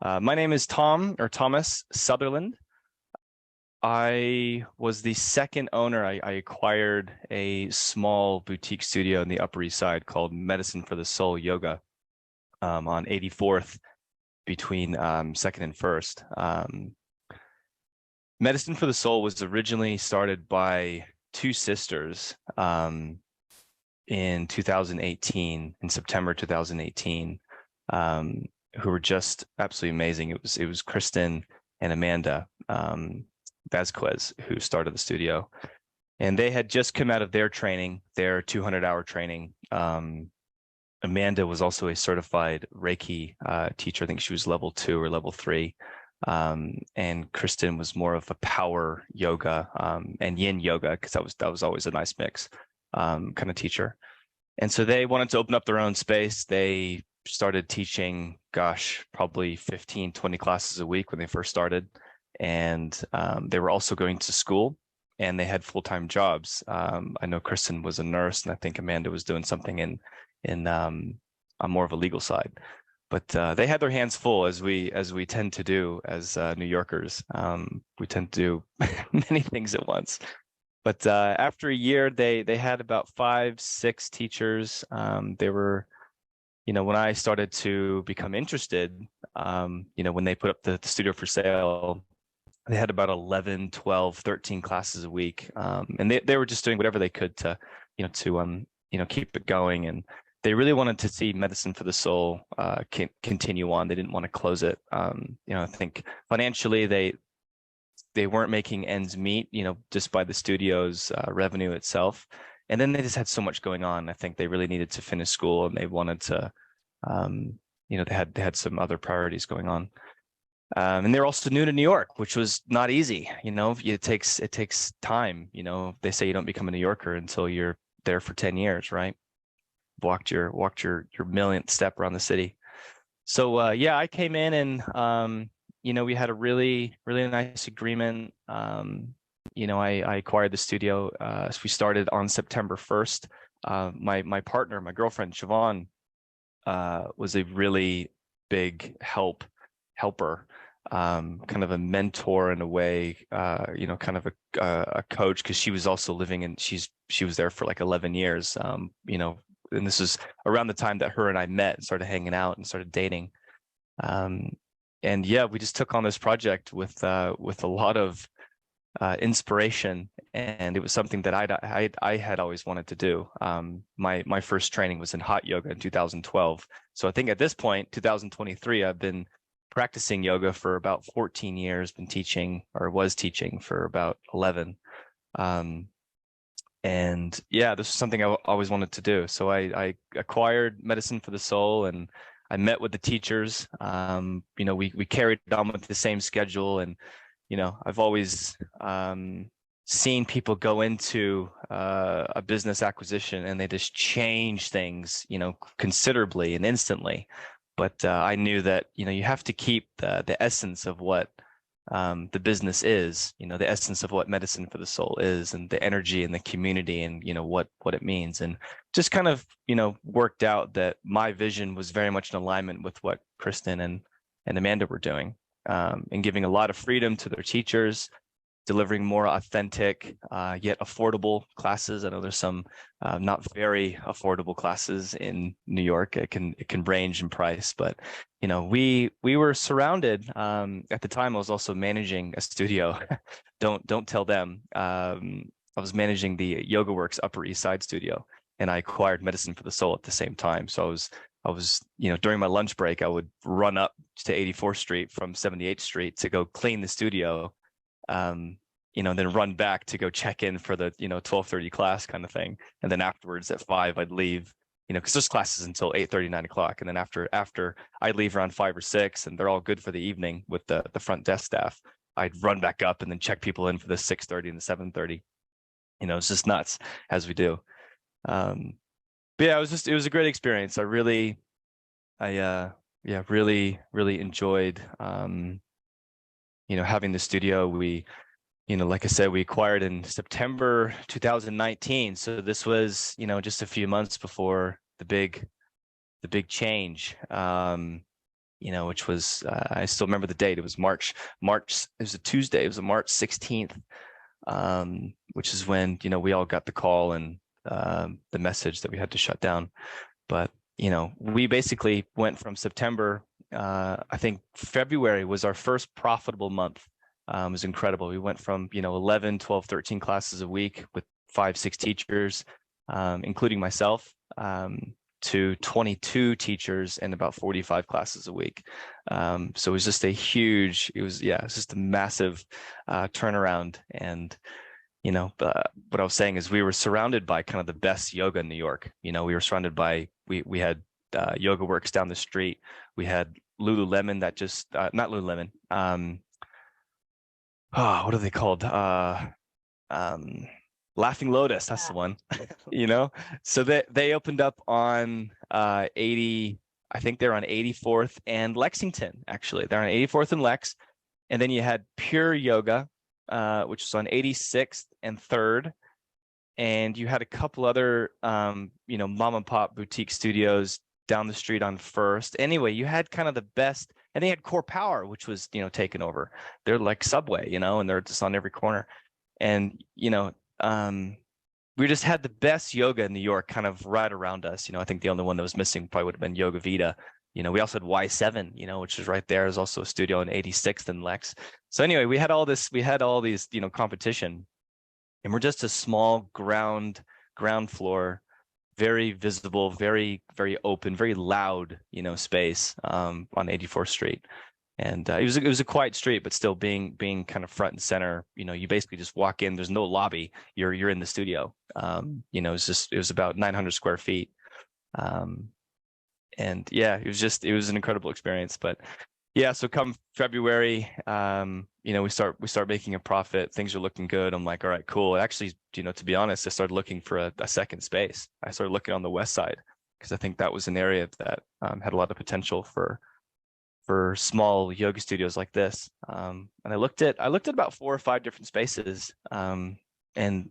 My name is Thomas Sutherland. I was the second owner. I acquired a small boutique studio in the Upper East Side called Medicine for the Soul Yoga on 84th between 2nd and 1st. Medicine for the Soul was originally started by two sisters in 2018, in September 2018, who were just absolutely amazing. It was Kristen and Amanda Vasquez who started the studio, and they had just come out of their training, their 200-hour training. Amanda was also a certified Reiki teacher. I think she was level 2 or level 3. And Kristen was more of a power yoga and yin yoga, because that was always a nice mix kind of teacher. And so they wanted to open up their own space. They started teaching, probably 15, 20 classes a week when they first started. And they were also going to school, and they had full-time jobs. I know Kristen was a nurse, and I think Amanda was doing something in on more of a legal side. But they had their hands full, as we tend to do as New Yorkers. We tend to do many things at once. But after a year, they had about 5, 6 teachers. They were, when I started to become interested, when they put up the studio for sale, they had about 11, 12, 13 classes a week. And they were just doing whatever they could to, keep it going. And they really wanted to see Medicine for the Soul continue on. They didn't want to close it. I think financially they weren't making ends meet, just by the studio's revenue itself. And then they just had so much going on. I think they really needed to finish school, and they wanted to, they had some other priorities going on. And they're also new to New York, which was not easy. It takes time. They say you don't become a New Yorker until you're there for 10 years, right? Walked your millionth step around the city. So I came in, and we had a really, really nice agreement. I acquired the studio. So we started on September 1st. My partner, my girlfriend, Siobhan, was a really big helper, kind of a mentor in a way, kind of a coach, because she was also living in, she was there for like 11 years, and this is around the time that her and I met and started hanging out and started dating. And we just took on this project with a lot of inspiration, and it was something that I had always wanted to do. My first training was in hot yoga in 2012. So I think at this point, 2023, I've been practicing yoga for about 14 years, been teaching, or was teaching, for about 11. And this was something I always wanted to do. So I acquired Medicine for the Soul, and I met with the teachers. We carried on with the same schedule, and I've always seen people go into a business acquisition, and they just change things, considerably and instantly. But I knew that you have to keep the essence of what the business is, the essence of what Medicine for the Soul is, and the energy and the community, and what it means. And just kind of worked out that my vision was very much in alignment with what Kristen and Amanda were doing, and giving a lot of freedom to their teachers, delivering more authentic yet affordable classes. I know there's some not very affordable classes in New York. It can range in price, but we were surrounded. At the time, I was also managing a studio. Don't tell them. I was managing the YogaWorks Upper East Side studio, and I acquired Medicine for the Soul at the same time. So I was during my lunch break, I would run up to 84th Street from 78th Street to go clean the studio, then run back to go check in for the 12:30 class kind of thing. And then afterwards at 5, I'd leave, because there's classes until 8:30, 9 o'clock. And then after I'd leave around 5 or 6, and they're all good for the evening with the front desk staff. I'd run back up and then check people in for the 6:30 and the 7:30. It's just nuts, as we do. But it was a great experience. I really enjoyed having the studio. We like I said, we acquired in September 2019. So this was just a few months before the big change. which was, I still remember the date. It was it was a Tuesday. It was a March 16th, which is when, we all got the call and the message that we had to shut down. But, we basically went from September, I think February was our first profitable month. It was incredible. We went from, 11, 12, 13 classes a week with 5, 6 teachers, including myself, to 22 teachers and about 45 classes a week. So it was just it's just a massive turnaround. And, what I was saying is we were surrounded by kind of the best yoga in New York. We were surrounded by, we had Yoga Works down the street. We had Lululemon that just, not Lululemon, what are they called? Laughing Lotus, that's the one. So they opened up on 80, I think they're on 84th and Lexington, actually. They're on 84th and Lex. And then you had Pure Yoga, which was on 86th and 3rd. And you had a couple other, mom and pop boutique studios down the street on 1st. Anyway, you had kind of the best, and they had Core Power, which was, taken over. They're like Subway, and they're just on every corner. And, we just had the best yoga in New York kind of right around us. I think the only one that was missing probably would have been Yoga Vita. We also had Y7, which is right there. There's also a studio in 86th and Lex. So anyway, we had all these, competition, and we're just a small ground floor, very visible, very, very open, very loud, space on 84th Street. And it was a quiet street, but still being kind of front and center. You basically just walk in. There's no lobby. You're in the studio. It was about 900 square feet. And yeah, it was an incredible experience. But yeah, so come February, we start making a profit. Things are looking good. I'm like, all right, cool. Actually, to be honest, I started looking for a second space. I started looking on the west side because I think that was an area that had a lot of potential for small yoga studios like this. And I looked at about 4 or 5 different spaces. And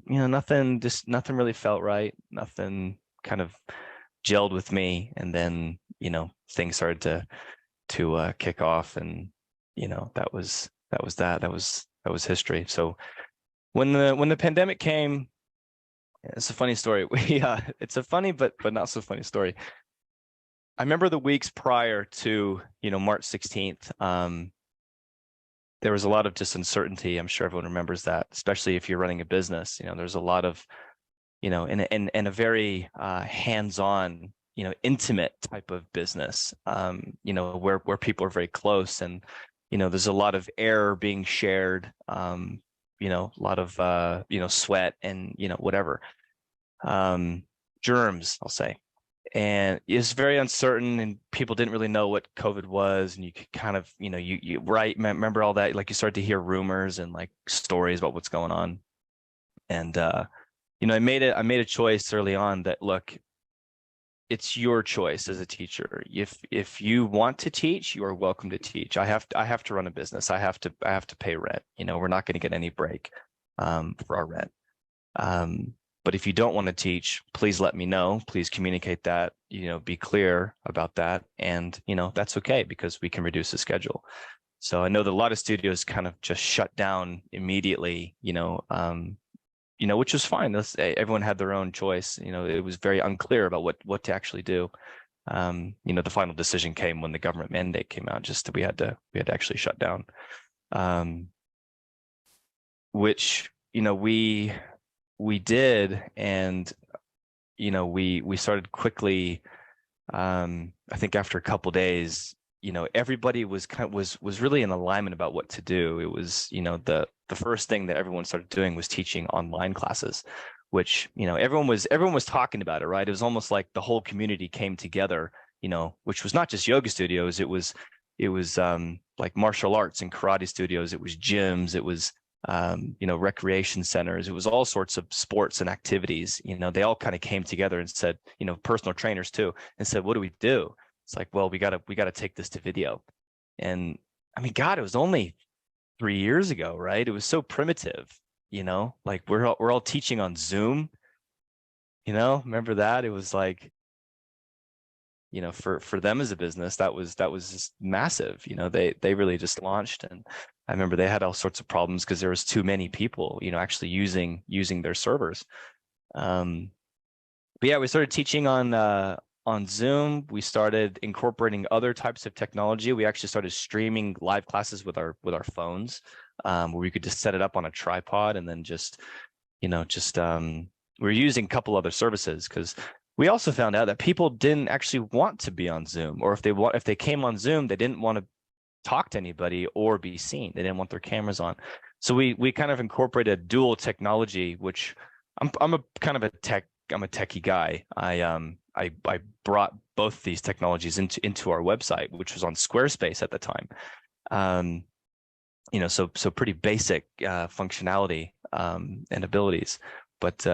nothing really felt right. Nothing kind of gelled with me. And then, things started to kick off, and, that was history. So when the pandemic came, it's a funny story. It's a funny, but not so funny story. I remember the weeks prior to, March 16th, there was a lot of just uncertainty. I'm sure everyone remembers that, especially if you're running a business. There's a lot of, in a very hands-on, intimate type of business, where people are very close, and, there's a lot of air being shared, a lot of, sweat and, whatever, germs, I'll say. And it's very uncertain, and people didn't really know what COVID was. And you could kind of, you remember all that, like you started to hear rumors and like stories about what's going on. And, I made a choice early on that, look, it's your choice as a teacher. If you want to teach, you are welcome to teach. I have to run a business. I have to pay rent. We're not going to get any break for our rent. But if you don't want to teach, please let me know. Please communicate that, be clear about that. And, that's okay, because we can reduce the schedule. So I know that a lot of studios kind of just shut down immediately, which was fine. Everyone had their own choice. It was very unclear about what to actually do. The final decision came when the government mandate came out, just that we had to actually shut down, which, we did. And, we started quickly. I think after a couple of days, everybody was really in alignment about what to do. It was, the first thing that everyone started doing was teaching online classes, which, everyone was talking about it, right? It was almost like the whole community came together, which was not just yoga studios. It was like martial arts and karate studios. It was gyms. It was, recreation centers. It was all sorts of sports and activities. They all kind of came together and said, personal trainers too, and said, what do we do? It's like, well, we got to take this to video. And I mean, God, it was only 3 years ago, right? It was so primitive, like we're all teaching on Zoom, remember that? It was like, for them as a business, that was just massive. They really just launched, and I remember they had all sorts of problems because there was too many people, actually using their servers. But yeah, we started teaching on Zoom. We started incorporating other types of technology. We actually started streaming live classes with our phones, where we could just set it up on a tripod and then just we're using a couple other services, because we also found out that people didn't actually want to be on Zoom, or if they came on Zoom, they didn't want to talk to anybody or be seen. They didn't want their cameras on. So we kind of incorporated dual technology, which I'm a techie guy. I brought both these technologies into our website, which was on Squarespace at the time. So pretty basic functionality and abilities. But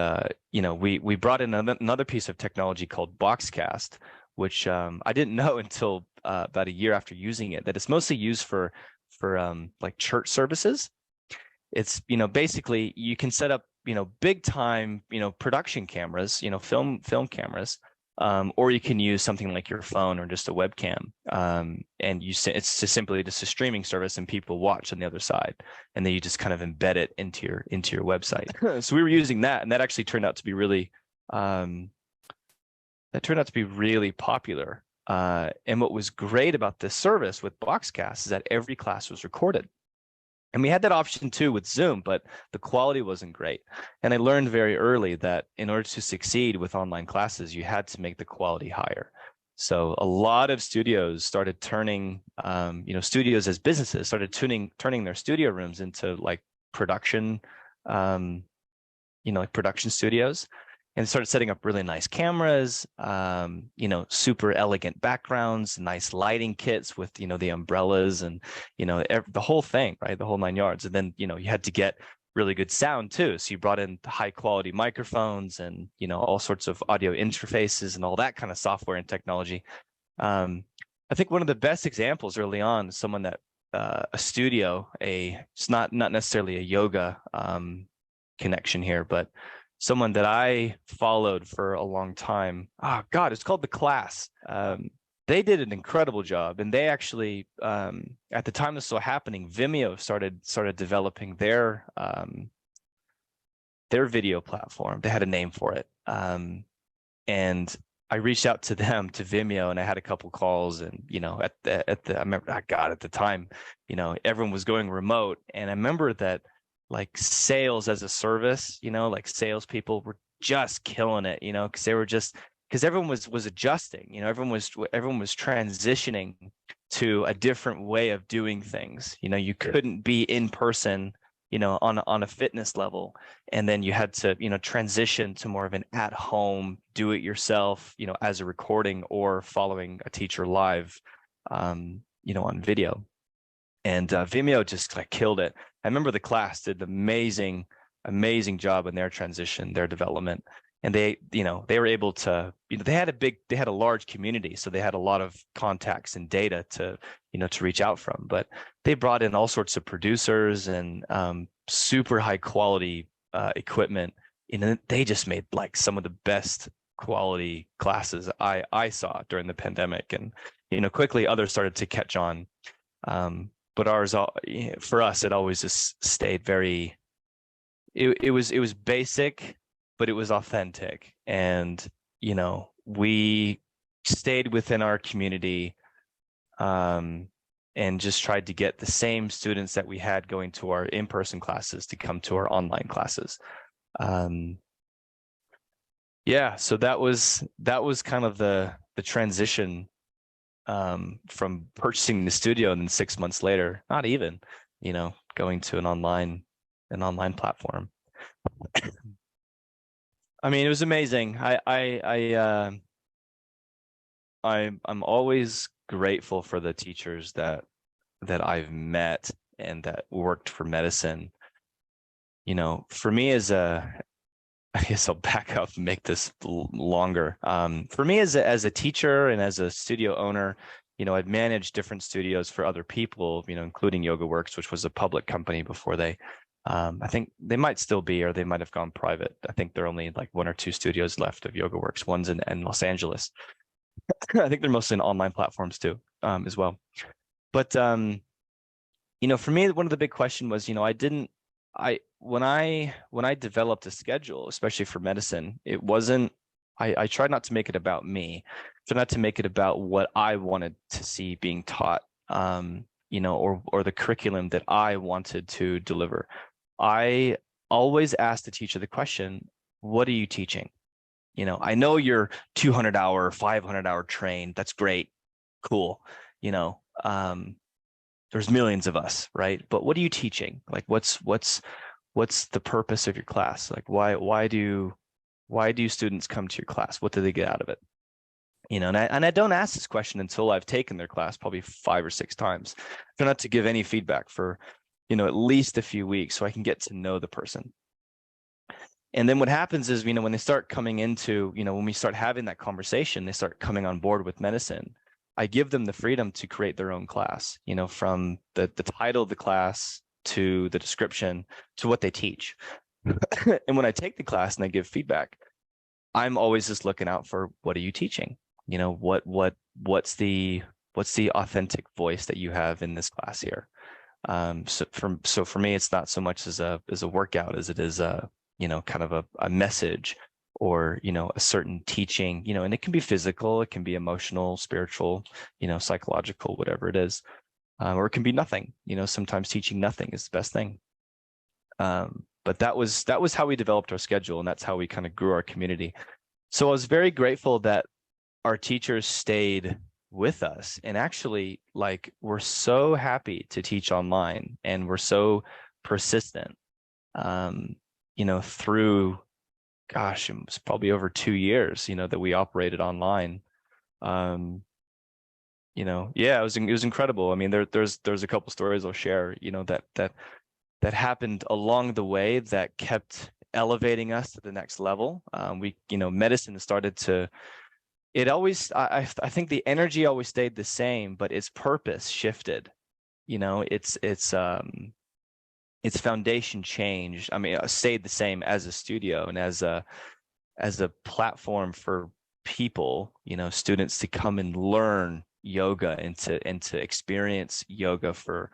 we brought in another piece of technology called Boxcast, which I didn't know until about a year after using it, that it's mostly used for like church services. It's basically you can set up big time production cameras, film cameras, or you can use something like your phone or just a webcam, and it's just simply just a streaming service, and people watch on the other side, and then you just kind of embed it into your website. So we were using that, and that actually turned out to be really popular. And what was great about this service with Boxcast is that every class was recorded. And we had that option too with Zoom, but the quality wasn't great. And I learned very early that in order to succeed with online classes, you had to make the quality higher. So a lot of studios started turning, studios as businesses started turning their studio rooms into like production, like production studios, and started setting up really nice cameras, super elegant backgrounds, nice lighting kits with, the umbrellas and, the whole thing, right? The whole 9 yards. And then, you had to get really good sound too. So you brought in high quality microphones and, all sorts of audio interfaces and all that kind of software and technology. I think one of the best examples early on is someone that, a studio, it's not necessarily a yoga connection here, but someone that I followed for a long time. Oh God, it's called The Class. They did an incredible job, and they actually, at the time this was happening, Vimeo started developing their video platform. They had a name for it, and I reached out to them, to Vimeo, and I had a couple calls, and I remember, at the time, everyone was going remote, and I remember that, like, sales as a service, like salespeople were just killing it, because everyone was adjusting, everyone was transitioning to a different way of doing things. You couldn't be in person, on a fitness level, and then you had to, transition to more of an at home, do it yourself, as a recording or following a teacher live, on video. And Vimeo just like killed it. I remember The Class did an amazing job in their transition, their development. And they were able to, they had a large community. So they had a lot of contacts and data to reach out from, but they brought in all sorts of producers and super high quality equipment. They just made like some of the best quality classes I saw during the pandemic. And, quickly others started to catch on. But ours, for us, it always just stayed very, it was basic, but it was authentic. And, we stayed within our community, and just tried to get the same students that we had going to our in-person classes to come to our online classes. So that was kind of the transition, from purchasing the studio, and then 6 months later, not even, going to an online platform. I mean, it was amazing. I'm always grateful for the teachers that I've met and that worked for medicine. For me I guess I'll back up and make this longer. For me as a teacher and as a studio owner, I'd managed different studios for other people, including YogaWorks, which was a public company before they, I think they might still be, or they might have gone private. I think there are only like 1 or 2 studios left of YogaWorks. One's in Los Angeles. I think they're mostly in online platforms too, as well. But for me, one of the big question was, when I developed a schedule, especially for medicine, it wasn't. I tried not to make it about me, tried not to make it about what I wanted to see being taught, or the curriculum that I wanted to deliver. I always asked the teacher the question, "What are you teaching?" I know you're 200-hour, 500-hour trained. That's great, cool. There's millions of us, right? But what are you teaching? Like, what's the purpose of your class? Like, why do students come to your class? What do they get out of it? And I don't ask this question until I've taken their class probably 5 or 6 times. I try not to give any feedback for, at least a few weeks so I can get to know the person. And then what happens is, when they start coming into, when we start having that conversation, they start coming on board with medicine. I give them the freedom to create their own class, from the title of the class to the description to what they teach. And when I take the class and I give feedback, I'm always just looking out for, what are you teaching? What's the authentic voice that you have in this class here? So for me, it's not so much as a workout as it is kind of a message, or a certain teaching, and it can be physical, it can be emotional, spiritual, psychological, whatever it is, or it can be nothing. Sometimes teaching nothing is the best thing. But that was how we developed our schedule, and that's how we kind of grew our community. So I was very grateful that our teachers stayed with us, and actually, like, we're so happy to teach online, and we're so persistent, through, gosh, it was probably over 2 years, that we operated online. Yeah, it was incredible. I mean, there's a couple stories I'll share, that happened along the way that kept elevating us to the next level. Medicine started to, I think the energy always stayed the same, but its purpose shifted. Its foundation changed. I mean, it stayed the same as a studio and as a platform for people, students to come and learn yoga and to experience yoga for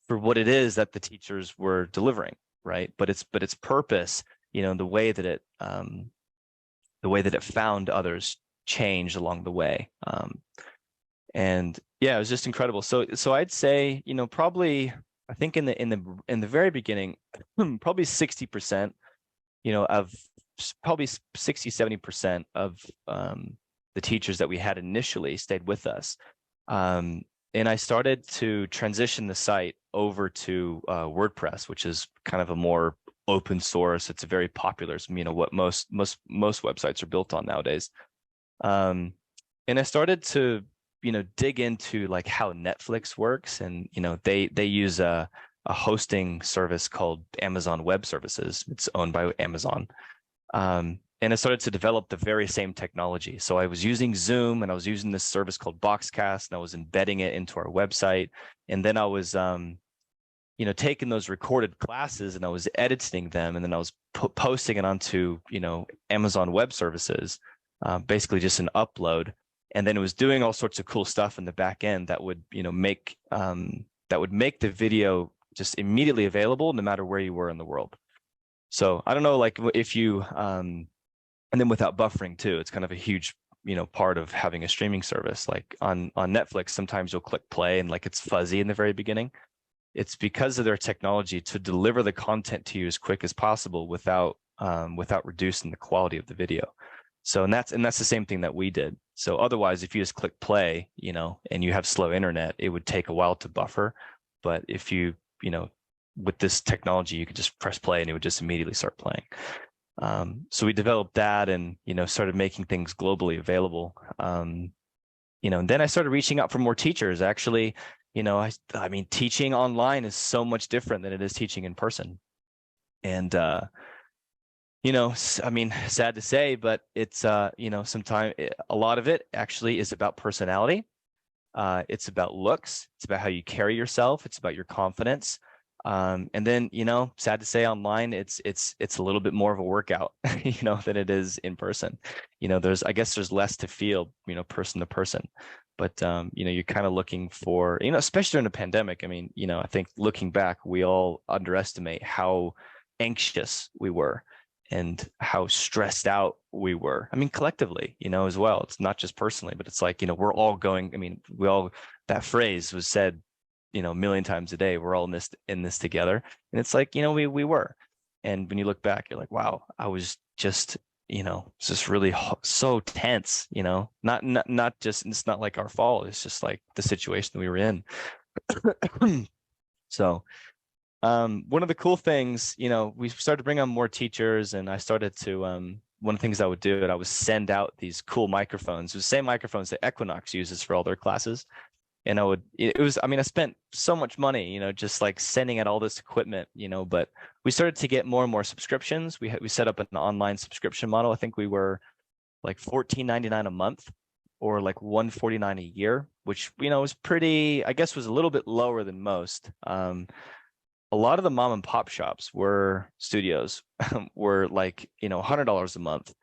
what it is that the teachers were delivering, right? But its purpose, the way that it found others changed along the way. And yeah, it was just incredible. So I'd say, probably, I think in the very beginning, probably 60%, of probably 60-70% of the teachers that we had initially stayed with us. And I started to transition the site over to WordPress, which is kind of a more open source. It's a very popular, what most websites are built on nowadays. And I started to dig into like how Netflix works, and they use a hosting service called Amazon Web Services. It's owned by Amazon. And I started to develop the very same technology. So I was using Zoom, and I was using this service called Boxcast, and I was embedding it into our website. And then I was taking those recorded classes and I was editing them, and then I was posting it onto Amazon Web Services, basically just an upload. And then it was doing all sorts of cool stuff in the back end that would make the video just immediately available no matter where you were in the world. So I don't know, like, if you and then without buffering too, it's kind of a huge part of having a streaming service. Like on Netflix, sometimes you'll click play and like it's fuzzy in the very beginning. It's because of their technology to deliver the content to you as quick as possible without reducing the quality of the video. So and that's the same thing that we did. So otherwise, if you just click play, and you have slow internet, it would take a while to buffer. But if you with this technology, you could just press play and it would just immediately start playing. So we developed that, and started making things globally available. And then I started reaching out for more teachers. Actually, I mean, teaching online is so much different than it is teaching in person. And I mean, sad to say, but it's sometimes a lot of it actually is about personality. It's about looks. It's about how you carry yourself. It's about your confidence. And then, sad to say, online, it's a little bit more of a workout, than it is in person. I guess there's less to feel, person to person. But you're kind of looking for, especially during the pandemic. I mean, I think looking back, we all underestimate how anxious we were and how stressed out we were. I mean, collectively, as well. It's not just personally, but it's like, we're all going, I mean, that phrase was said, a million times a day. We're all in this together. And it's like, we were. And when you look back, you're like, wow, I was just, it's just really so tense, not just, it's not like our fault. It's just like the situation we were in. So one of the cool things, we started to bring on more teachers, and I started to one of the things I would do, I would send out these cool microphones, the same microphones that Equinox uses for all their classes. And I spent so much money, just like sending out all this equipment, but we started to get more and more subscriptions. We set up an online subscription model. I think we were like $14.99 a month or like $149 a year, which, was pretty, I guess was a little bit lower than most. A lot of the mom and pop shops studios were like, $100 a month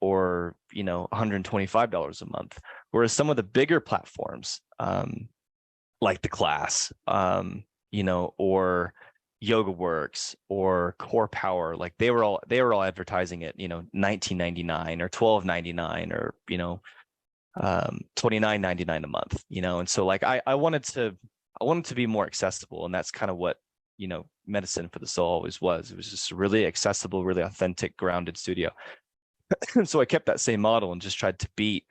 or, $125 a month. Whereas some of the bigger platforms, like The Class, or YogaWorks or Core Power, like they were all advertising it, $19.99 or $12.99 or, $29.99 a month, and so like I wanted to be more accessible, and that's kind of what Medicine for the Soul always was. It was just a really accessible, really authentic, grounded studio. So I kept that same model and just tried to beat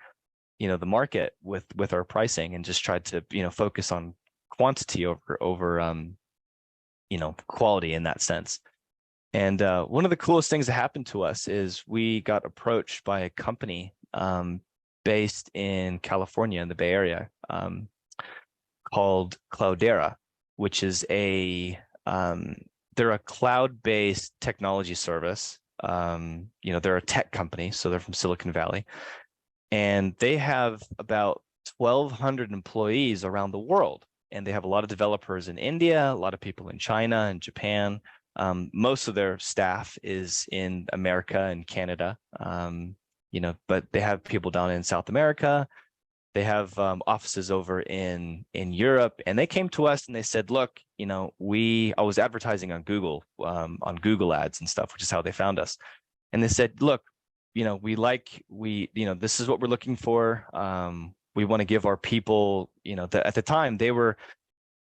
the market with our pricing, and just tried to focus on quantity over quality in that sense. And one of the coolest things that happened to us is we got approached by a company based in California in the Bay Area called Cloudera, which is they're a cloud-based technology service. They're a tech company, so they're from Silicon Valley, and they have about 1,200 employees around the world. And they have a lot of developers in India, a lot of people in China and Japan. Most of their staff is in America and Canada, but they have people down in South America. They have offices over in Europe, and they came to us and they said, look, I was advertising on Google ads and stuff, which is how they found us. And they said, look, this is what we're looking for. We want to give our people, at the time they were,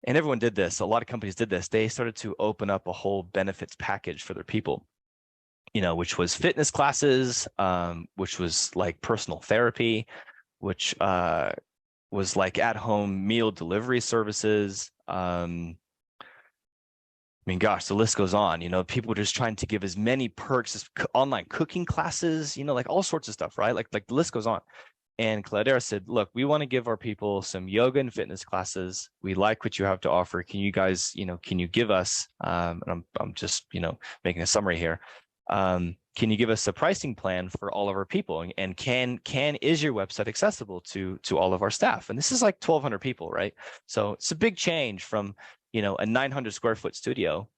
and everyone did this, a lot of companies did this, they started to open up a whole benefits package for their people, which was fitness classes, which was like personal therapy, which was like at-home meal delivery services. I mean, gosh, the list goes on. People were just trying to give as many perks as online cooking classes, like all sorts of stuff, right? Like the list goes on. And Cloudera said, look, we want to give our people some yoga and fitness classes. We like what you have to offer. Can you guys, can you give us, and I'm just, making a summary here. Can you give us a pricing plan for all of our people? And is your website accessible to all of our staff? And this is like 1,200 people, right? So it's a big change from, a 900 square foot studio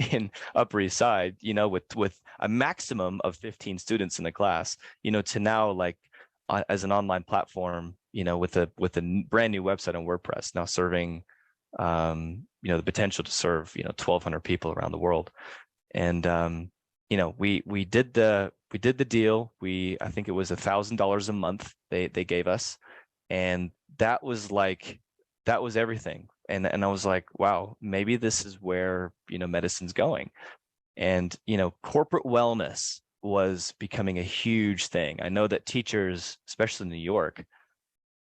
in Upper East Side, with a maximum of 15 students in the class, to now like as an online platform, with a brand new website on WordPress, now serving, the potential to serve, 1,200 people around the world. And we did the deal. I think it was $1,000 a month they gave us, and that was everything. And I was like, wow, maybe this is where medicine's going. And corporate wellness was becoming a huge thing. I know that teachers, especially in New York,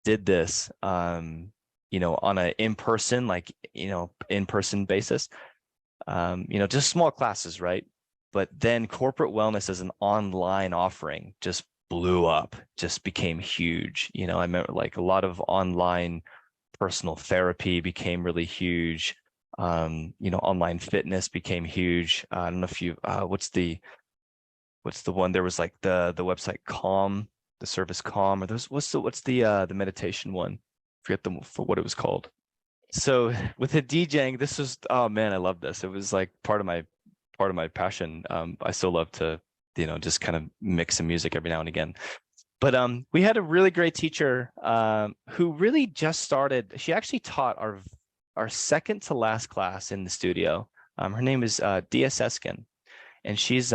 did this on a in-person basis, just small classes, right? But then corporate wellness as an online offering just blew up, just became huge. I remember like a lot of online personal therapy became really huge. Online fitness became huge. I don't know if you, what's the one? There was like the website Calm, the service Calm, or what's the meditation one? Forget for what it was called. So with the DJing, this was, oh man, I love this. It was like part of my passion. I still love to, just kind of mix some music every now and again. But we had a really great teacher who really just started. She actually taught our second to last class in the studio. Her name is Dia Seskin, and she's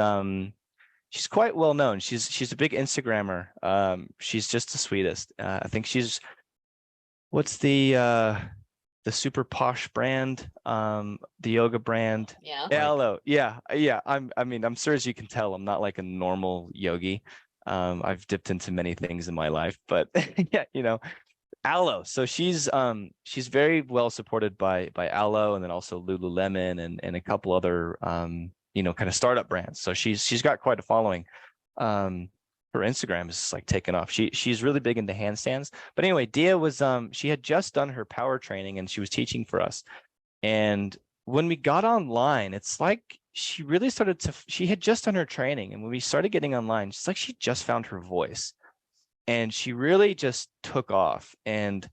quite well known. She's a big Instagrammer. She's just the sweetest. I think she's what's the super posh brand, the yoga brand. Yeah. Alo. Yeah, yeah. I'm sure as you can tell, I'm not like a normal yogi. I've dipped into many things in my life, but yeah, Alo. So she's very well supported by Alo, and then also Lululemon and a couple other kind of startup brands. So she's got quite a following. Um, her Instagram is like taken off. She's really big into handstands. But anyway, Dia was she had just done her power training and she was teaching for us. And when we got online, it's like she really started to she had just done her training, and when we started getting online, it's like she just found her voice. And she really just took off. And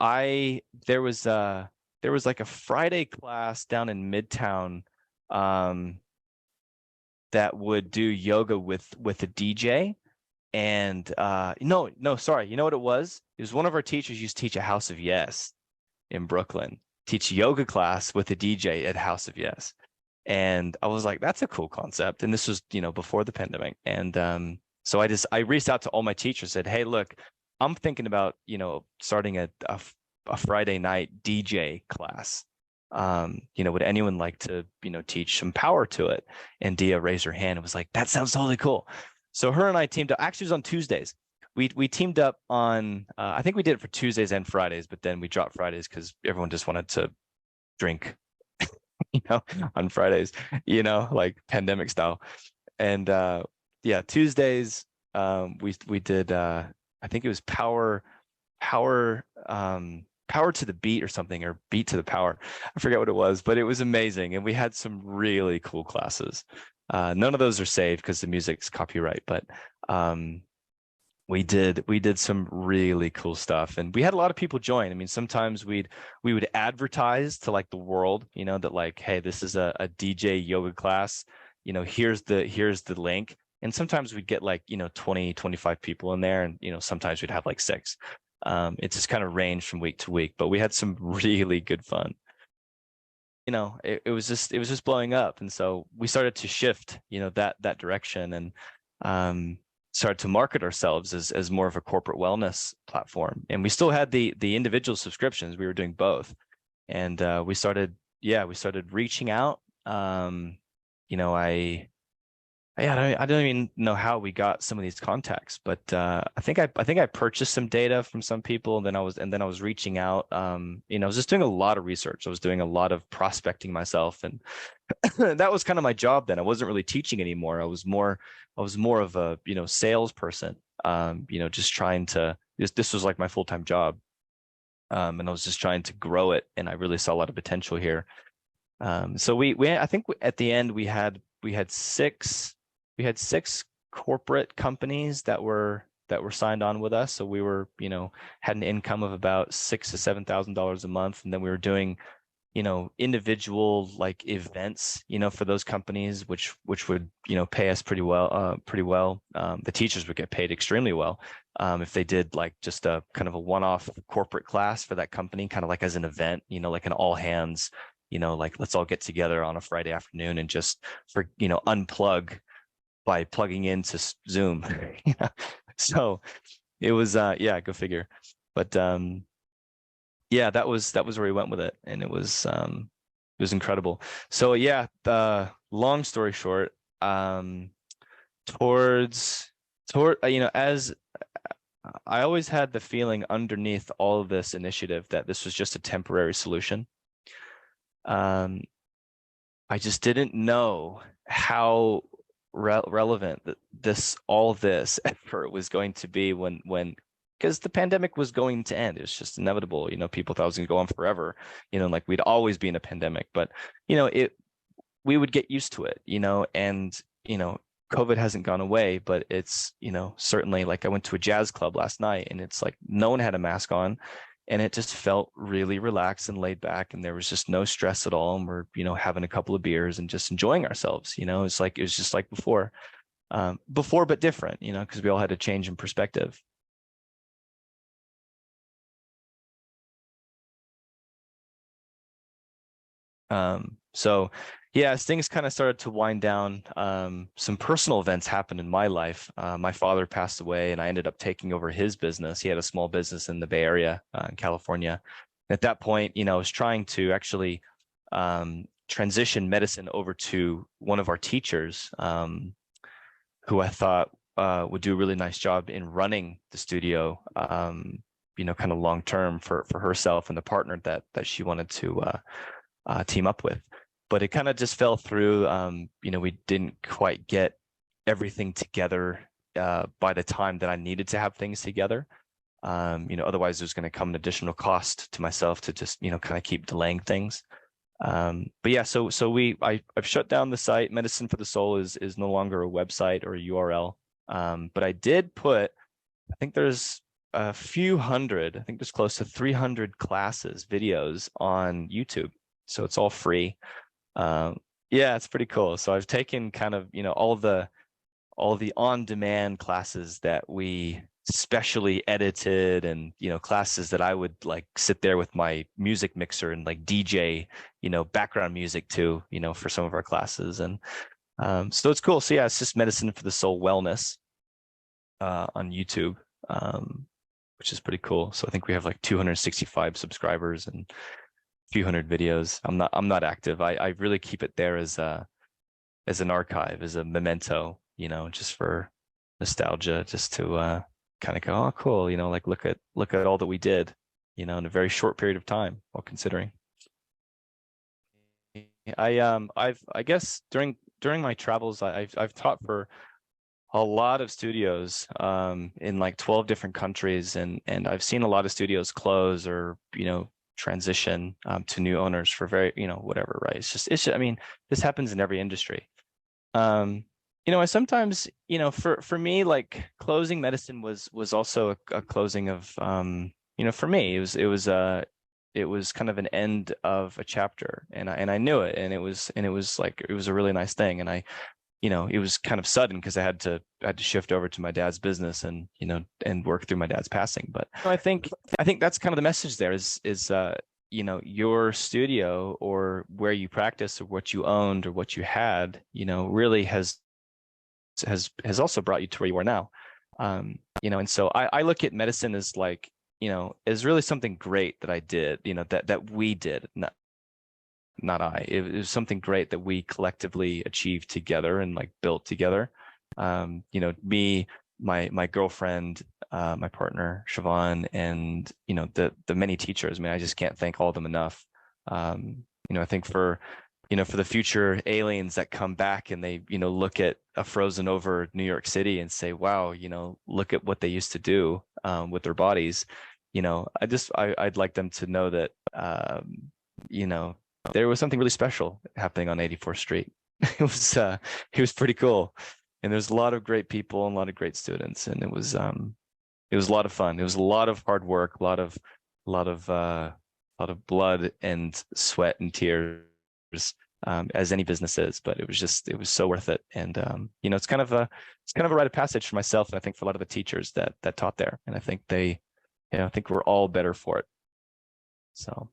I there was like a Friday class down in Midtown that would do yoga with a DJ. And no, sorry. You know what it was? It was one of our teachers used to teach at House of Yes in Brooklyn, teach yoga class with a DJ at House of Yes. And I was like, that's a cool concept. And this was, before the pandemic. And so I reached out to all my teachers, said, hey, look, I'm thinking about, starting a Friday night DJ class. Would anyone like to, teach some power to it? And Dia raised her hand and was like, that sounds totally cool. So her and I teamed up. Actually, it was on Tuesdays. We teamed up on. I think we did it for Tuesdays and Fridays, but then we dropped Fridays because everyone just wanted to drink, on Fridays, like pandemic style. And yeah, Tuesdays we did. I think it was power power to the beat or something, or beat to the power. I forget what it was, but it was amazing. And we had some really cool classes. None of those are saved because the music's copyright, but we did some really cool stuff, and we had a lot of people join. I mean, sometimes we would advertise to like the world, that like, hey, this is a DJ yoga class, here's the link. And sometimes we'd get like 20 25 people in there, and sometimes we'd have like 6. It just kind of ranged from week to week, but we had some really good fun. It was just blowing up, and so we started to shift that direction, and started to market ourselves as more of a corporate wellness platform. And we still had the individual subscriptions. We were doing both, and we started reaching out. I don't even know how we got some of these contacts, but I think I purchased some data from some people, and then I was reaching out. I was just doing a lot of research. I was doing a lot of prospecting myself, and that was kind of my job then. I wasn't really teaching anymore. I was more of a salesperson. Just trying to. This was like my full-time job, and I was just trying to grow it, and I really saw a lot of potential here. So I think at the end we had 6 corporate companies that were signed on with us. So we were, had an income of about $6,000 to $7,000 a month. And then we were doing, individual like events, for those companies, which would, pay us pretty well. The teachers would get paid extremely well. If they did like just a kind of a one-off corporate class for that company, kind of like as an event, like an all hands, like let's all get together on a Friday afternoon and just unplug by plugging into Zoom. So it was go figure. But yeah, that was where we went with it, and it was incredible. So yeah, long story short, towards as I always had the feeling underneath all of this initiative that this was just a temporary solution. I just didn't know how relevant all this effort was going to be when because the pandemic was going to end. It was just inevitable. People thought it was going to go on forever. Like we'd always be in a pandemic, but we would get used to it. And COVID hasn't gone away, but it's certainly like I went to a jazz club last night, and it's like no one had a mask on. and it just felt really relaxed and laid back, and there was just no stress at all, and we're, you know, having a couple of beers and just enjoying ourselves. You know, it's like, it was just like before, but different, you know, because we all had a change in perspective. So yeah, as things kind of started to wind down, some personal events happened in my life. My father passed away, and I ended up taking over his business. He had a small business in the Bay Area, in California. At that point, you know, I was trying to actually transition medicine over to one of our teachers, who I thought would do a really nice job in running the studio, you know, kind of long term for herself and the partner that she wanted to team up with. But it kind of just fell through. You know, we didn't quite get everything together by the time that I needed to have things together. You know, otherwise there's going to come an additional cost to myself to just, you know, kind of keep delaying things. But yeah, so I've shut down the site. Medicine for the Soul is no longer a website or a URL. But I did put, I think there's a few hundred, I think there's close to 300 classes, videos on YouTube. So it's all free. Yeah, it's pretty cool. So I've taken kind of, you know, all the on-demand classes that we specially edited, and, you know, classes that I would like sit there with my music mixer and like DJ, you know, background music to, you know, for some of our classes. And so it's cool. So yeah, it's just Medicine for the Soul Wellness on YouTube, which is pretty cool. So I think we have like 265 subscribers and few hundred videos. I'm not active. I really keep it there as an archive, as a memento, you know, just for nostalgia, just to kind of go, oh, cool, you know, like look at all that we did, you know, in a very short period of time while considering. I guess during my travels, I've taught for a lot of studios in like 12 different countries, and I've seen a lot of studios close or, you know, transition to new owners for very, you know, whatever, right? It's just, I mean, this happens in every industry. You know, I sometimes, you know, for me, like closing medicine was also a closing of, you know, for me, it was kind of an end of a chapter, and I knew it, and it was like, it was a really nice thing. And I, you know, it was kind of sudden because I had to shift over to my dad's business and, you know, and work through my dad's passing. But I think that's kind of the message there is you know, your studio or where you practice or what you owned or what you had, you know, really has also brought you to where you are now. You know, and so I look at medicine as like, you know, as really something great that I did, you know, that we did, not I. It was something great that we collectively achieved together and like built together. You know, me, my girlfriend, my partner Siobhan, and, you know, the many teachers. I mean, I just can't thank all of them enough. You know, I think for, you know, for the future aliens that come back and they, you know, look at a frozen over New York City and say, wow, you know, look at what they used to do with their bodies. You know, I'd like them to know that, you know, there was something really special happening on 84th Street. It was pretty cool. And there's a lot of great people and a lot of great students. And it was a lot of fun. It was a lot of hard work, a lot of blood and sweat and tears, as any business is, but it was so worth it. And you know, it's kind of a rite of passage for myself, and I think for a lot of the teachers that taught there. And I think I think we're all better for it. So